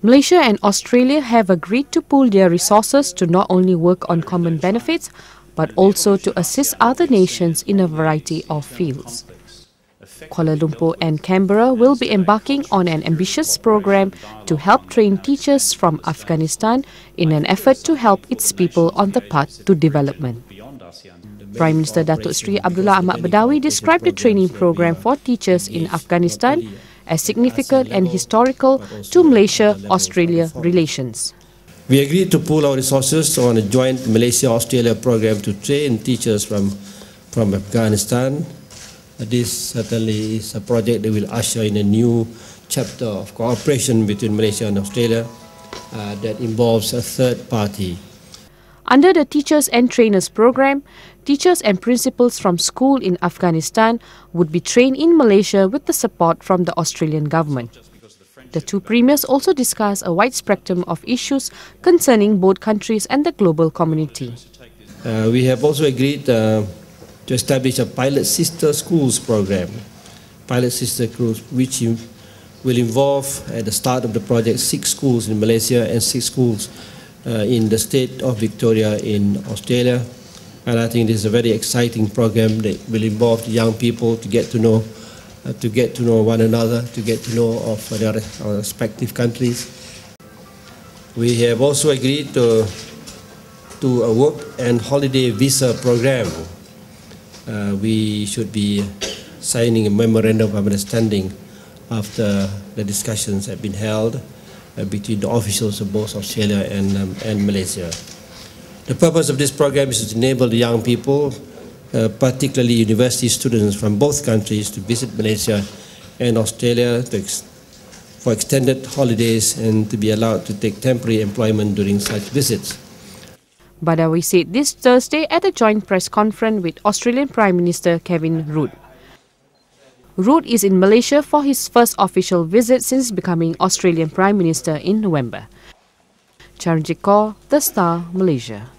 Malaysia and Australia have agreed to pool their resources to not only work on common benefits, but also to assist other nations in a variety of fields. Kuala Lumpur and Canberra will be embarking on an ambitious program to help train teachers from Afghanistan in an effort to help its people on the path to development. Prime Minister Datuk Seri Abdullah Ahmad Badawi described the training program for teachers in Afghanistan as significant and historical to Malaysia-Australia relations. We agreed to pool our resources on a joint Malaysia-Australia program to train teachers from Afghanistan. This certainly is a project that will usher in a new chapter of cooperation between Malaysia and Australia that involves a third party. Under the Teachers and Trainers program, teachers and principals from school in Afghanistan would be trained in Malaysia with the support from the Australian government. The two premiers also discussed a wide spectrum of issues concerning both countries and the global community. We have also agreed to establish a pilot sister schools program, which will involve at the start of the project 6 schools in Malaysia and 6 schools in the state of Victoria in Australia. And I think this is a very exciting program that will involve young people to get to know one another, to get to know of their respective countries. We have also agreed to a work and holiday visa program. We should be signing a memorandum of understanding after the discussions have been held between the officials of both Australia and Malaysia. The purpose of this program is to enable the young people, particularly university students from both countries, to visit Malaysia and Australia for extended holidays and to be allowed to take temporary employment during such visits. Badawi said this Thursday at a joint press conference with Australian Prime Minister Kevin Rudd. Rudd is in Malaysia for his first official visit since becoming Australian Prime Minister in November. Charanjit Kaur, The Star, Malaysia.